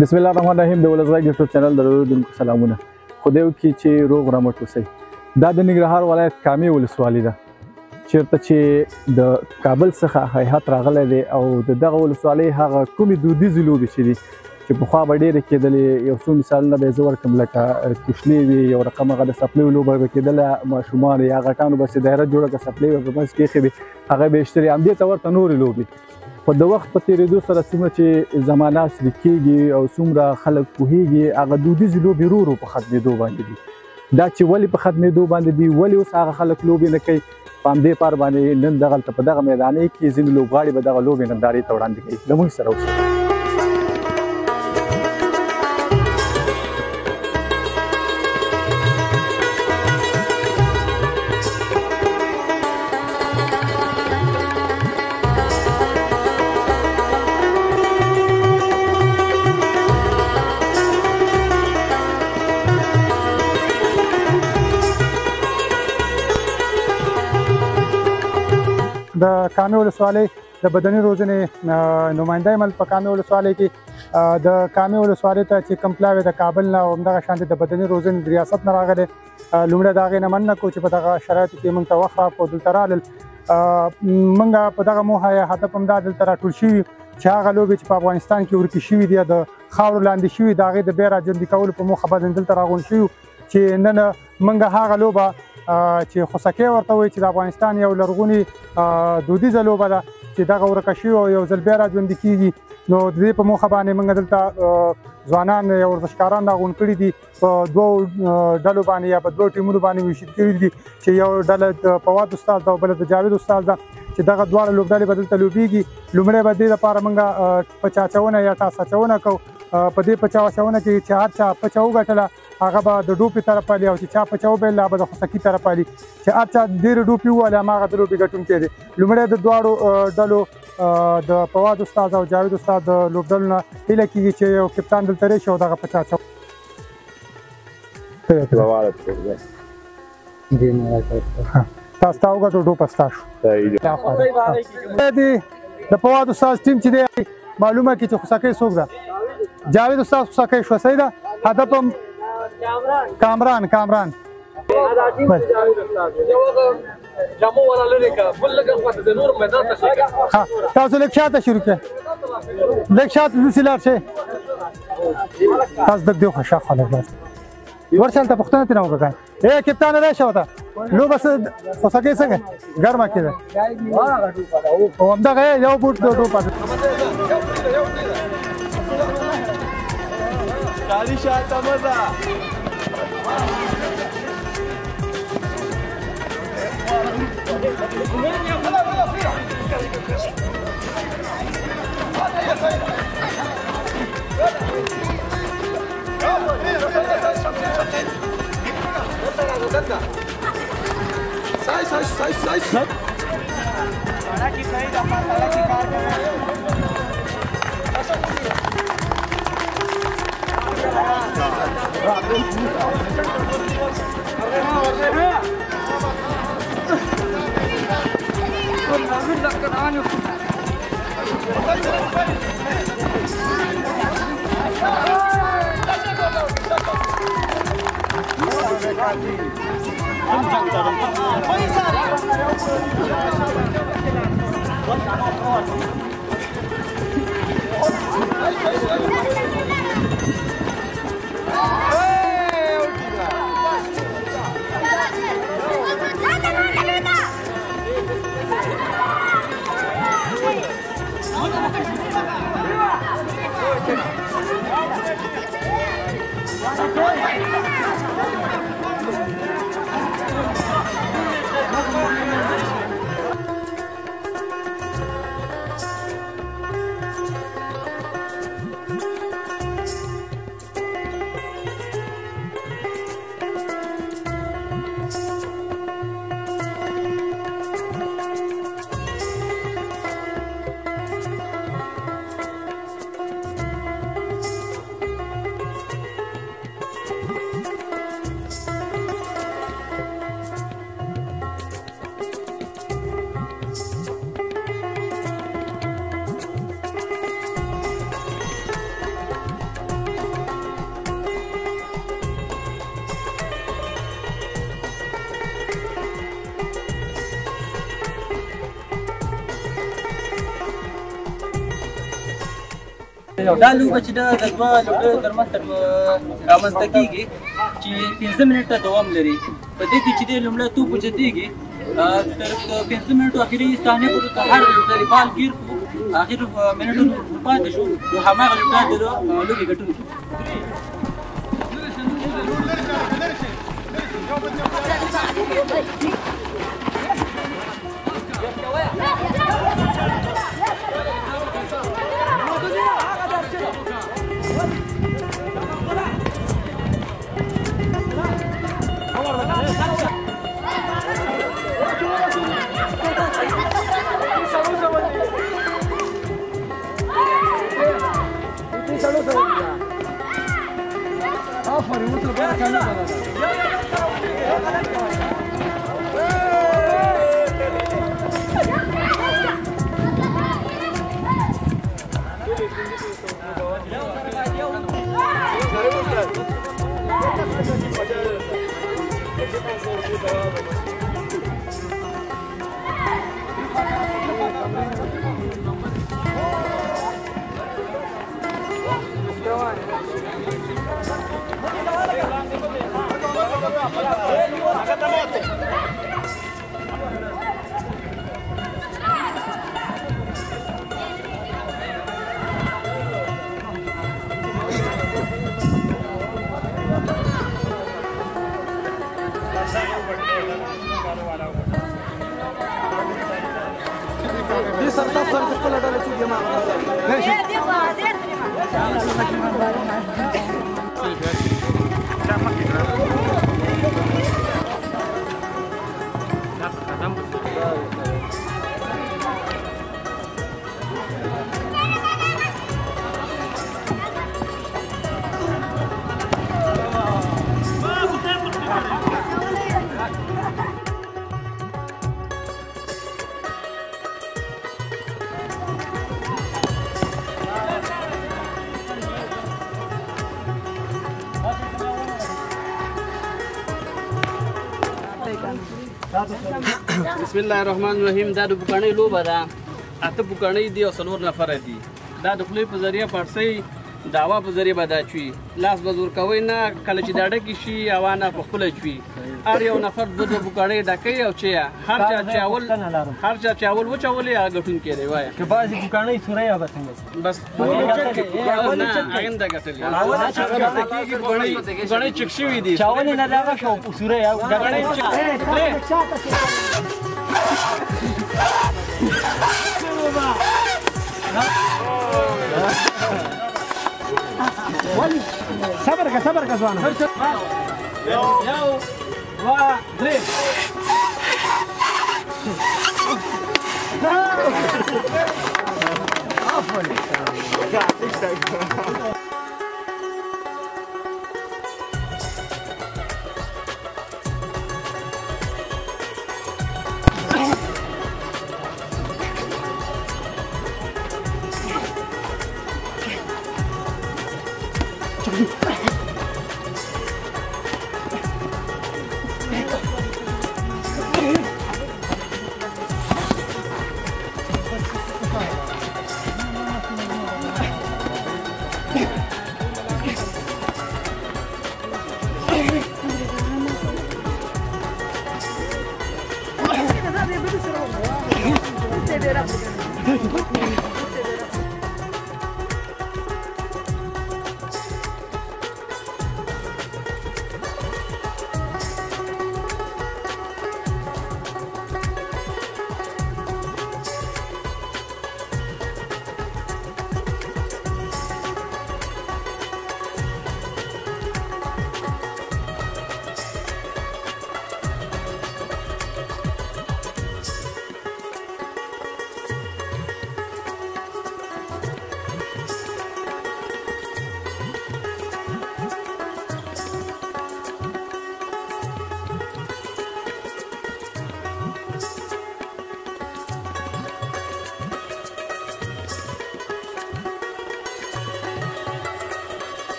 بسم الله الرحمن الرحیم. د ولسغږ یوټیوب چینل درلودونکو سلامونه. خدای وکړي چې روغ رمټ اوسئ. دا د ننګرهار ولایت کامې ولسوالي ده چیرته چې د کابل څخه هیات راغلی دی او د دغه ولسوالۍ هغه کومې دودیزې لوبې چې دي چې پخوا به ډېرې کېدلې. یو څو مثالونه به یې زه ورکړم لکه کوشنۍ وي، یو رقم هغه د څپلیو لوبه به کېدله، ماشومان یا غټانو به چې دایره جوړه کړه څپلۍ به په منځ کې ایښې وي هغه به یې اشتري. همدې ته ورته نورې لوبې. خو د وخت په تېرېدو سره څومره چې زمانه عصري کېږي او څومره خلک پوهېږي هغه دودیزې لوبې ورو ورو په ختمېدو باندې دي. دا چې ولې په ختمېدو باندې دي، ولې اوس هغه خلک لوبې نه کوي، په همدې پار باندې نن دغلته په دغه میدانۍ کې ځینې لوبغاړي به دغه لوبې نندارې ته وړاندې کوي. زموږ سره اوسئ. د کامې ولسوالۍ د بدني روزنې نماینده یم په کامې ولسوالۍ کې. د کامې ولسوالۍ ته چې کوم پلاوی د کابل نه او همدغه شانتې د بدني روزنې د ریاست نه راغلی، لومړی د هغې نه مننه کوو چې په دغه شرایطو کې موږ ته وخت راکړو، دلته رالل. موږ په دغه موخه یا هدف همدا دلته راټول شوي چې هغه لوبې چې په افغانستان کې ورکې شوي دي، د خاورو لاندې شوي، د هغې د بیا راژوندي کولو په موخه باندې دلته راغونډ شوي چې نن موږ هغه لوبه چې خوسکۍ ورته وایي چې د افغانستان یو لرغونې دودیزه لوبه ده چې دغه ورکه شوې او یو ځل بیا راژوندي کېږي. نو د دې په موخه باندې موږ دلته ځوانان یا ورزشکاران راغونډ کړي دي، په دوو ډلو باندې یا په دوو ټیمونو باندې ویشل کړي دي چې یو ډله د فواد استاد ده او بله د جاوید استاد ده چې دغه دواړه لوبډلې به دلته لوبېږي. لومړی به دې لپاره موږ پچه اچونه یا ټاس اچونه کوو. په دې پچه اچونه کې چې هر چا پچه وګټله هغه به د ډوپې طرف پالي او چې چا پچه وبایله هغه به د خوسکي طرف پالي. چې هر چا ډېرې ډوپې ووهلې هماغه د لوبې ګټونکی دی. لومړی د دواړو ډلو د فواد استاد او جاوید استاد د لوبډلو نه هیله کېږي چې یو کپتان دلته راشي او دغه پچه اچو. تاسو ته وګټو ډوپه ستا شو. د فواد استاد ټیم چې دی معلومه کړي چې خوسکۍ څوک ده. جاوید استاد خوسکۍ شوه، صحیح ده. هدف هم کامران تاسو لږ شاته شروع کړئ، لږ شاته داسې لاړ شئ. تاسو دک دیو خوشا خلک لاړ ورشه هلته پوښتنه ترې نه وکړئ. ای کپتانه راشه ورته لوبه خوسکۍ څنګه ګرمه کېده او همدغه یو بوټ د ډوپه کاری شاته مزه دا لوبه چې د دوه لوبډلو ترمنځ رامنځته کېږي چې 15 منټه دوام لري. په دې کې چې د لومړی توپ اوچتېږي تر 15 منټو اخري ثانیې پورې که هر لوبډلې بال ګیر کړو اخر منټونو پاتې شو نو هماغه لوبډله د لوبې ګټونکي. بسم الله الرحمن الرحیم. دا د بوکاڼۍ لوبه ده. 8 بوکاڼۍ دي او 4 نفره دي. دا د خولۍ په ذریعه پړسۍ د هوا په ذریعه به دا چوي. لاس به زور کوئ نه. کله چې دا ډکې شي هوا نه په خپله چوي. هر یو نفر 2 بوکاڼۍ ډکوي او چیه هر چا چې اول وچولې هغه ګټونکی دی. وایه که بعضې بوکاڼۍ سوری به څنګه بس نه هغه نه ګټلې بوکاڼۍ چک شوي دي. چاولې نه دغه شو سوری صبر که ځوانه یو دوه درې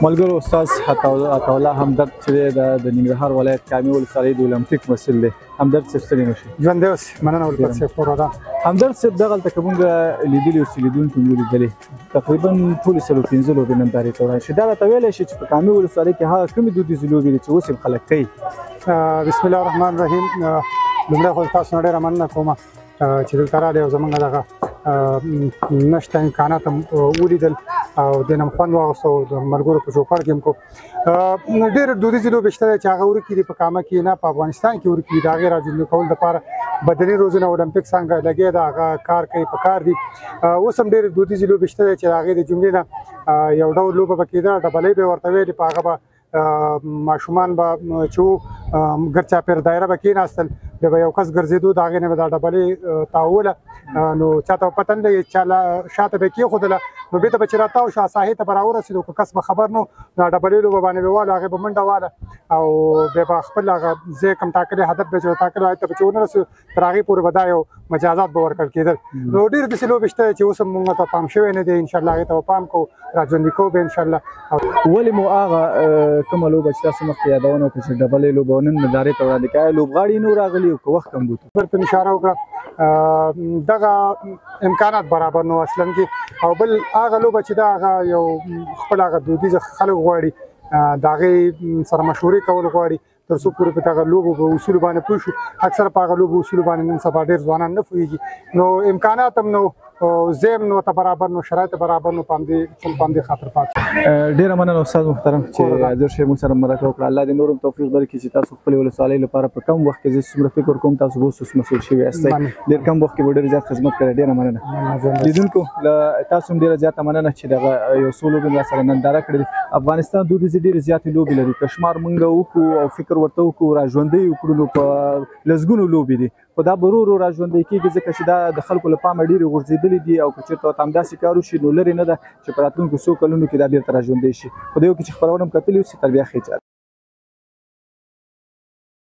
ملګرو استاد عطاالله همدرد چې د ننګرهار ولایت کامې ولسوالۍ د اولمپیک مسؤل دی. همدرد صاحب ستړي نه شئ. ژوندی اوسئ. مننه ولفت صاحب. پوره همدرد صاحب دغلته که مونږ لیدلي اوس چې لیدونکي مو لیدلې تقریبا ټولې 15 لوبې نندارې ته وړاندې شي. دا راته ویلی شي چې په کامې ولسوالۍ کې هغه کومې دودیزې لوبې دي چې اوس یې خلک کوي؟ بسم الله الرحمن الرحیم. لومړی خو تاسو نه ډېره مننه کوم چې دلته راغلئ او زموږ دغه نشته امکانات هم ولیدل او دې نه م خوند واخیست او د ملګرو په چوپړ کې هم کو. ډېرې دودیزې لوبې شته دی چې هغه ورکې دي په کامه کې نه په افغانستان کې ورکې دي. د هغې راژوندي کولو دپاره بدني روزنه اولمپیک څنګه لګیا ده هغه کار کوي په کار دي. اوس هم ډېرې دودیزې لوبې شته دی چې د هغې د جملې نه یو ډول لوبه به کېده ډبلۍ به یې ورته ویلې. په هغه به ماشومان به چې وو ګرد چاپېر دایره به کېناستل بیا به یو کس ګرځېدو د هغې نه به دا ډبلۍ تاووله نو چاته به پته نه لګي چا شاته به یې کېښودله نو بېرته به چې راتاو شو ساحې ته به راورسېدو که کس به خبر نه نو ډبلۍ لوبه باندې به واله هغې به منډه واله او بیا به خپل هغه ځای کوم ټاکلی هدف به چې ټاکلی هلته به چې ونه رسېدو تر هغې پورې به دا یو مجازات به ورکړل کېدل. نو ډېرې داسې لوبې شته چې اوس هم مونږ ته پام شوی نه دی. انشاءالله هغې ته به پام کوو راژوندي کوو به انشاءالله. ولې مو هغه کومه لوبه چې تاسو مخکې یادونه وکړه چې ډبلۍ لوبه نن نندارې ته وړاندې کړه لوبغاړي نه راغلي او که وخت کم بوتو ورته اشاره وکړه دغه امکانات برابر نو اصلا کې او بل هغه لوبه چې دا هغه یو خپل هغه دودیزه خلک غواړي د هغې سره مشورې کول غواړي تر څو پورې په دغه لوبو په اصولو باندې پوه شو. اکثره په هغه لوبو اصولو باندې نن سبا ډېر ځوانان نه پوهېږي نو امکانات هم نو ځای هم نو ته برابر نو شرایط برابر نو په همدې خاطر پاتې. ډېره مننه استاد محترم چې حاضر شئ موږ سره مرکه وکړه. الله دې نور هم توفیق درکړي چې تاسو خپلې ولسوالۍ لپاره په کم وخت کې زه څومره فکر کوم تاسو به اوس مسؤل شوي یاستئ. ډېر کم وخت کې به ډېر زیات خدمت کړی. ډېره مننه لیدونکو تاسو هم ډېره زیاته مننه چې دغه یو څو لوبې راسره ننداره کړې دي. افغانستان دودیزې ډېرې زیاتې لوبې لري که شمار موږ وکړو او فکر ورته وکړو راژوندۍ وکړو نو په لسګونو لوبې دي خو دا به ورو ورو راژوندی کېږي ځکه چې دا د خلکو له پامه ډېرې غورځېدلې دي او که چېرته ورته همداسې کار وشي نو لرې نه ده چې په راتلونکو څو کلونو کې دا بېرته راژوندی شي. خو د یو کې چې خپرونه م کتلې اوسي تر بیا ښې